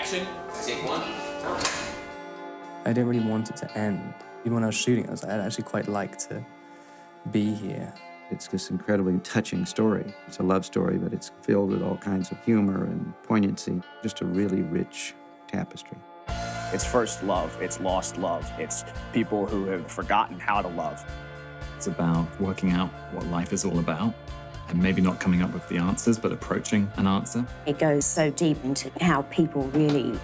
Action. Take one. I didn't really want it to end. Even when I was shooting, I was like, I'd actually quite like to be here. It's this incredibly touching story. It's a love story, but it's filled with all kinds of humor and poignancy. Just a really rich tapestry. It's first love, it's lost love, it's people who have forgotten how to love. It's about working out what life is all about, and maybe not coming up with the answers, but approaching an answer. It goes so deep into how people really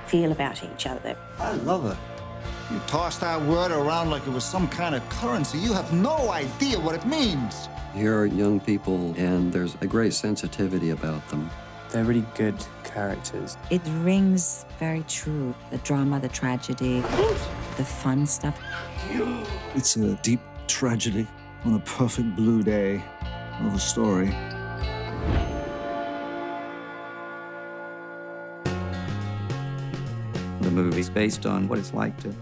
feel about each other. I love her. You toss that word around like it was some kind of currency. You have no idea what it means. Here are young people, and there's a great sensitivity about them. They're really good characters. It rings very true. The drama, the tragedy, the fun stuff. It's a deep tragedy on a perfect blue day of a story. The movie's based on what it's like to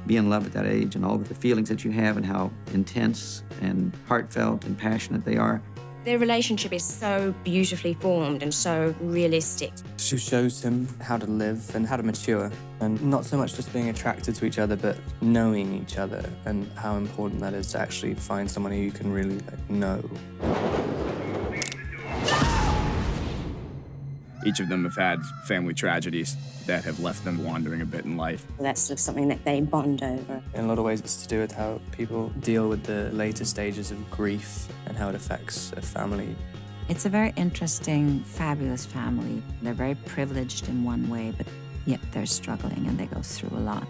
be in love at that age and all the feelings that you have and how intense and heartfelt and passionate they are. Their relationship is so beautifully formed and so realistic. She shows him how to live and how to mature, and not so much just being attracted to each other, but knowing each other and how important that is to actually find someone who you can really know. Each of them have had family tragedies that have left them wandering a bit in life. That's sort of something that they bond over. In a lot of ways, it's to do with how people deal with the later stages of grief and how it affects a family. It's a very interesting, fabulous family. They're very privileged in one way, but yet they're struggling and they go through a lot.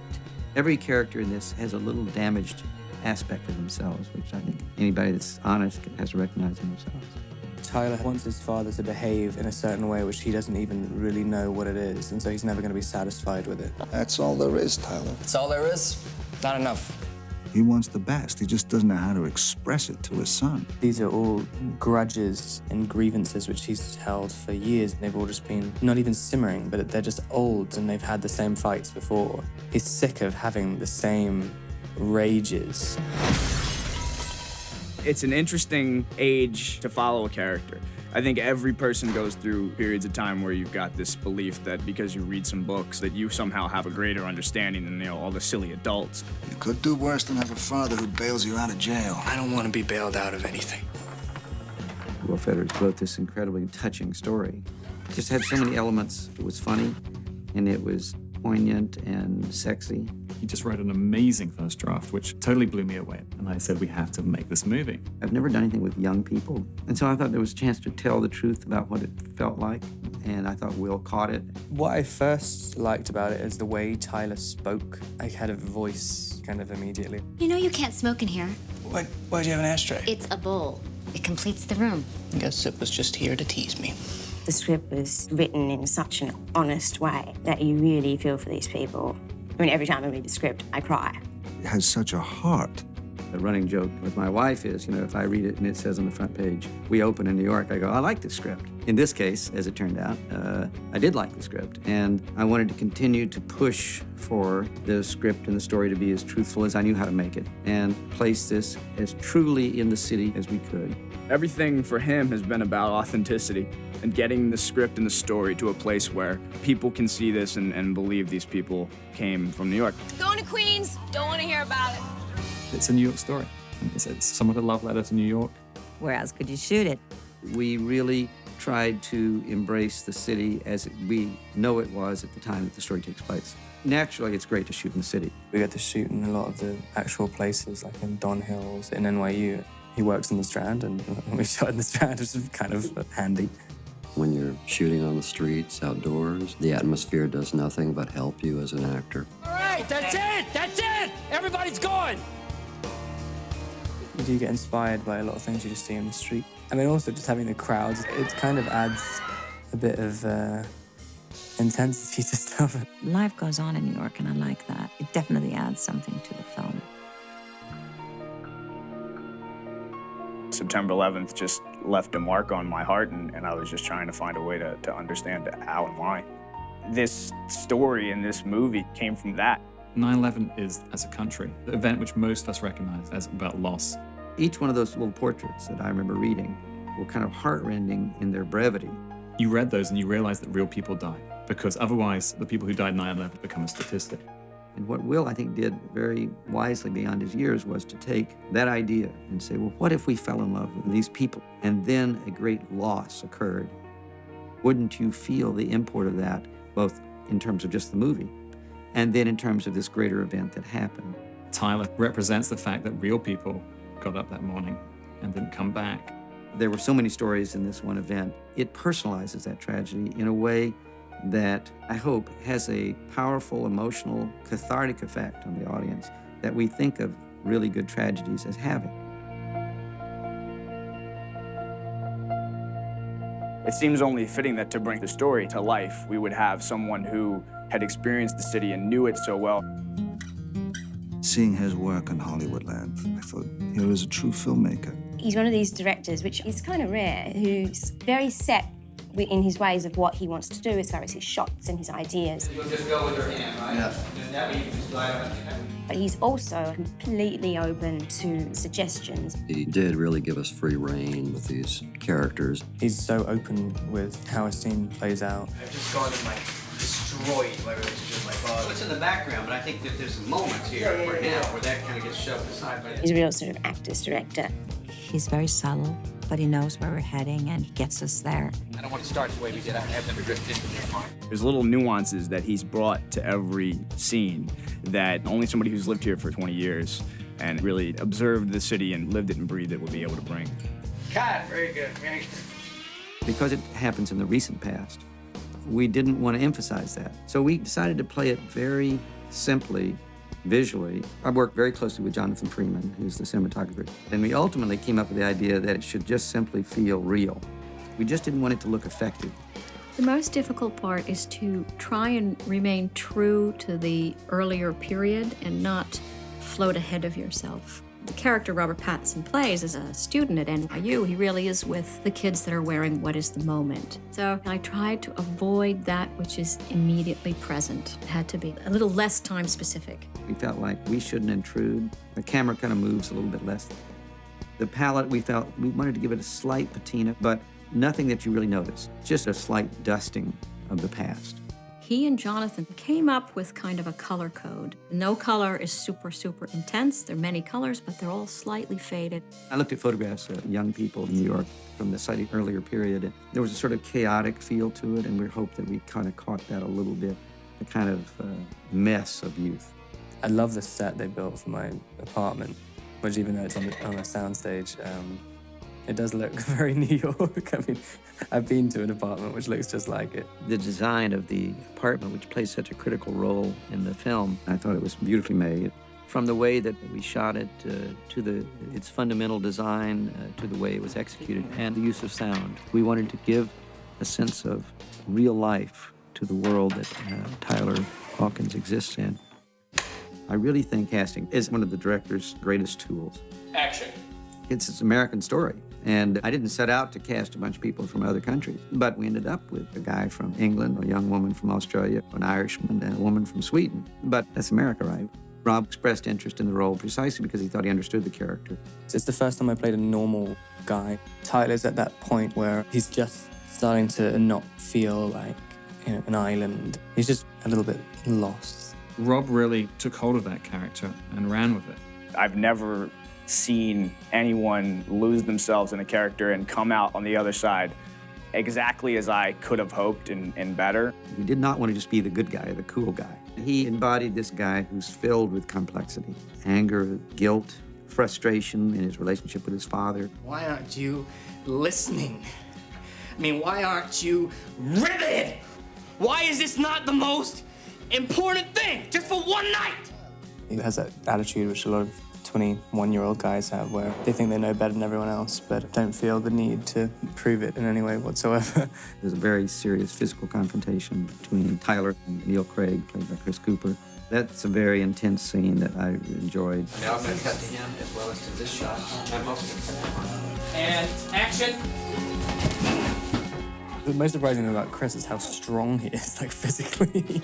Every character in this has a little damaged aspect of themselves, which I think anybody that's honest has to recognize in themselves. Tyler wants his father to behave in a certain way which he doesn't even really know what it is, and so he's never going to be satisfied with it. That's all there is, Tyler. That's all there is? Not enough. He wants the best. He just doesn't know how to express it to his son. These are all grudges and grievances which he's held for years, and they've all just been not even simmering, but they're just old and they've had the same fights before. He's sick of having the same rages. It's an interesting age to follow a character. I think every person goes through periods of time where you've got this belief that because you read some books that you somehow have a greater understanding than, all the silly adults. You could do worse than have a father who bails you out of jail. I don't want to be bailed out of anything. Will Fetters wrote this incredibly touching story. It just had so many elements. It was funny, and it was poignant and sexy. He just wrote an amazing first draft, which totally blew me away. And I said, we have to make this movie. I've never done anything with young people, and so I thought there was a chance to tell the truth about what it felt like, and I thought Will caught it. What I first liked about it is the way Tyler spoke. I had a voice kind of immediately. You know you can't smoke in here. Why'd you have an ashtray? It's a bowl. It completes the room. I guess it was just here to tease me. The script was written in such an honest way that you really feel for these people. I mean, every time I read the script, I cry. It has such a heart. The running joke with my wife is, if I read it and it says on the front page, we open in New York, I go, I like this script. In this case, as it turned out, I did like the script, and I wanted to continue to push for the script and the story to be as truthful as I knew how to make it, and place this as truly in the city as we could. Everything for him has been about authenticity and getting the script and the story to a place where people can see this and believe these people came from New York. Going to Queens. Don't want to hear about it. It's a New York story. It's somewhat a love letter to New York. Where else could you shoot it? We really tried to embrace the city as we know it was at the time that the story takes place. Naturally, it's great to shoot in the city. We got to shoot in a lot of the actual places, like in Don Hills, in NYU. He works in the Strand, and we shot in the Strand, which is kind of handy. When you're shooting on the streets, outdoors, the atmosphere does nothing but help you as an actor. All right, that's it! That's it! Everybody's gone! You do get inspired by a lot of things you just see on the street. I mean, also just having the crowds, it kind of adds a bit of intensity to stuff. Life goes on in New York, and I like that. It definitely adds something to the film. September 11th just left a mark on my heart, and I was just trying to find a way to understand how and why. This story in this movie came from that. 9/11 is, as a country, the event which most of us recognize as about loss. Each one of those little portraits that I remember reading were kind of heartrending in their brevity. You read those and you realize that real people died, because otherwise the people who died in 9/11 become a statistic. And what Will, I think, did very wisely beyond his years was to take that idea and say, well, what if we fell in love with these people and then a great loss occurred? Wouldn't you feel the import of that, both in terms of just the movie and then in terms of this greater event that happened? Tyler represents the fact that real people got up that morning and didn't come back. There were so many stories in this one event. It personalizes that tragedy in a way that I hope has a powerful, emotional, cathartic effect on the audience that we think of really good tragedies as having. It seems only fitting that to bring the story to life, we would have someone who had experienced the city and knew it so well. Seeing his work in Hollywoodland, I thought, here is a true filmmaker. He's one of these directors, which is kind of rare, who's very set in his ways of what he wants to do as far as his shots and his ideas. You'll just go with your hand, right? Yeah. That means just slide on. But he's also completely open to suggestions. He did really give us free rein with these characters. He's so open with how a scene plays out. I've just gone and, destroyed my relationship with my father. It's in the background, but I think that there's some moments here right now where that kind of gets shoved aside. He's a real sort of actor-director. He's very subtle, but he knows where we're heading and he gets us there. I don't want to start the way we did. I've never drifted into your mind. There's little nuances that he's brought to every scene that only somebody who's lived here for 20 years and really observed the city and lived it and breathed it would be able to bring. God, very good. Because it happens in the recent past, we didn't want to emphasize that. So we decided to play it very simply, visually. I worked very closely with Jonathan Freeman, who's the cinematographer. And we ultimately came up with the idea that it should just simply feel real. We just didn't want it to look effective. The most difficult part is to try and remain true to the earlier period and not float ahead of yourself. The character Robert Pattinson plays as a student at NYU, he really is with the kids that are wearing what is the moment. So I tried to avoid that which is immediately present. It had to be a little less time specific. We felt like we shouldn't intrude. The camera kind of moves a little bit less. The palette, we felt we wanted to give it a slight patina, but nothing that you really notice. Just a slight dusting of the past. He and Jonathan came up with kind of a color code. No color is super, super intense. There are many colors, but they're all slightly faded. I looked at photographs of young people in New York from the slightly earlier period, and there was a sort of chaotic feel to it, and we hoped that we kind of caught that a little bit, the kind of mess of youth. I love the set they built for my apartment, which even though it's on a soundstage, it does look very New York. I mean, I've been to an apartment which looks just like it. The design of the apartment, which plays such a critical role in the film, I thought it was beautifully made. From the way that we shot it to its fundamental design, to the way it was executed, and the use of sound. We wanted to give a sense of real life to the world that Tyler Hawkins exists in. I really think casting is one of the director's greatest tools. Action. It's an American story. And I didn't set out to cast a bunch of people from other countries, but we ended up with a guy from England, a young woman from Australia, an Irishman, and a woman from Sweden. But that's America, right? Rob expressed interest in the role precisely because he thought he understood the character. It's the first time I played a normal guy. Tyler's at that point where he's just starting to not feel like, an island. He's just a little bit lost. Rob really took hold of that character and ran with it. I've never seen anyone lose themselves in a character and come out on the other side exactly as I could have hoped and better. He did not want to just be the good guy, the cool guy. He embodied this guy who's filled with complexity, anger, guilt, frustration in his relationship with his father. Why aren't you listening? I mean, why aren't you riveted? Why is this not the most important thing, just for one night? He has that attitude which a lot of 21-year-old guys have, where they think they know better than everyone else, but don't feel the need to prove it in any way whatsoever. There's a very serious physical confrontation between Tyler and Neil Craig, played by Chris Cooper. That's a very intense scene that I enjoyed. Now I'm going to cut to him as well as to this shot. I'm most and action. The most surprising thing about Chris is how strong he is, like physically.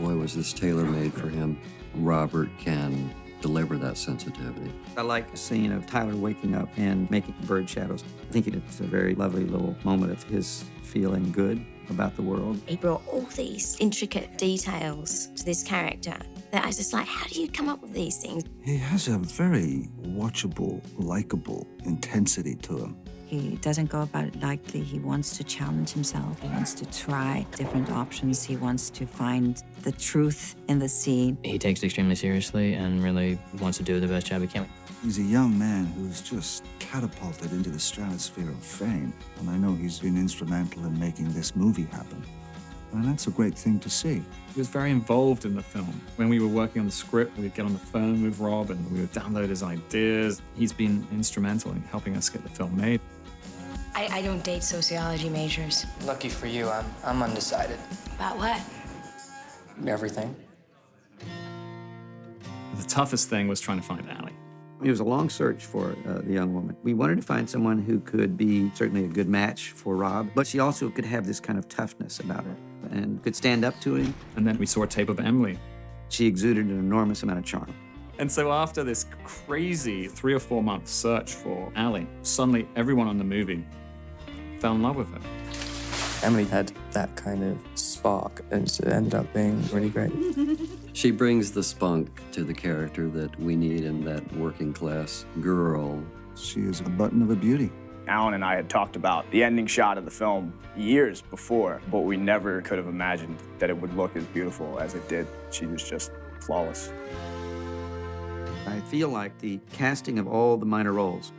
Boy, was this tailor-made for him. Robert can deliver that sensitivity. I like the scene of Tyler waking up and making bird shadows. I think it's a very lovely little moment of his feeling good about the world. He brought all these intricate details to this character that I was just like, how do you come up with these things? He has a very watchable, likable intensity to him. He doesn't go about it lightly. He wants to challenge himself. He wants to try different options. He wants to find the truth in the scene. He takes it extremely seriously and really wants to do the best job he can. He's a young man who's just catapulted into the stratosphere of fame, and I know he's been instrumental in making this movie happen. And that's a great thing to see. He was very involved in the film. When we were working on the script, we'd get on the phone with Rob and we would download his ideas. He's been instrumental in helping us get the film made. I don't date sociology majors. Lucky for you, I'm undecided. About what? Everything. The toughest thing was trying to find Allie. It was a long search for the young woman. We wanted to find someone who could be certainly a good match for Rob, but she also could have this kind of toughness about her and could stand up to him. And then we saw a tape of Emily. She exuded an enormous amount of charm. And so after this crazy 3 or 4 month search for Allie, suddenly everyone on the movie fell in love with her. Emily had that kind of spark, and it ended up being really great. She brings the spunk to the character that we need in that working class girl. She is a button of a beauty. Alan and I had talked about the ending shot of the film years before, but we never could have imagined that it would look as beautiful as it did. She was just flawless. I feel like the casting of all the minor roles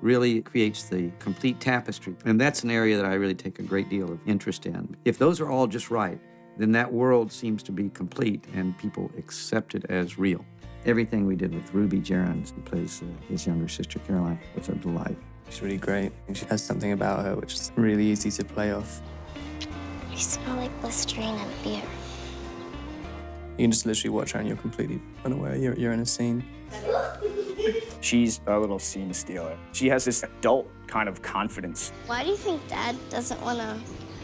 really creates the complete tapestry. And that's an area that I really take a great deal of interest in. If those are all just right, then that world seems to be complete and people accept it as real. Everything we did with Ruby Gerrans, who plays his younger sister Caroline, was a delight. She's really great. She has something about her which is really easy to play off. You smell like Listerine and beer. You can just literally watch her and you're completely unaware you're in a scene. She's a little scene stealer. She has this adult kind of confidence. Why do you think Dad doesn't want to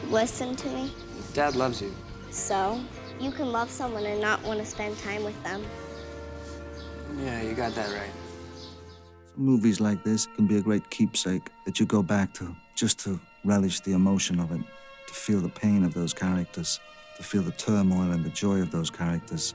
listen to me? Dad loves you. So, you can love someone and not want to spend time with them. Yeah, you got that right. Movies like this can be a great keepsake that you go back to just to relish the emotion of it, to feel the pain of those characters, to feel the turmoil and the joy of those characters.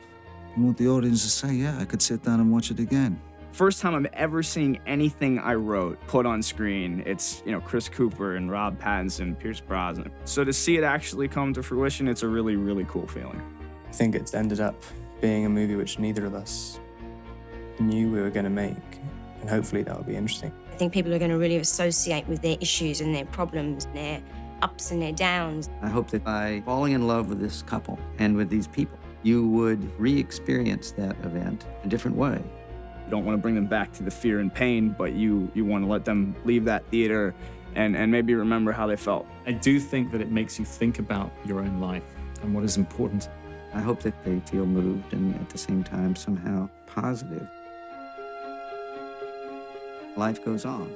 You want the audience to say, yeah, I could sit down and watch it again. First time I'm ever seeing anything I wrote put on screen. It's, Chris Cooper and Rob Pattinson, Pierce Brosnan. So to see it actually come to fruition, it's a really, really cool feeling. I think it's ended up being a movie which neither of us knew we were going to make, and hopefully that will be interesting. I think people are going to really associate with their issues and their problems and their ups and their downs. I hope that by falling in love with this couple and with these people, you would re-experience that event a different way. You don't want to bring them back to the fear and pain, but you want to let them leave that theater and maybe remember how they felt. I do think that it makes you think about your own life and what is important. I hope that they feel moved and at the same time somehow positive. Life goes on.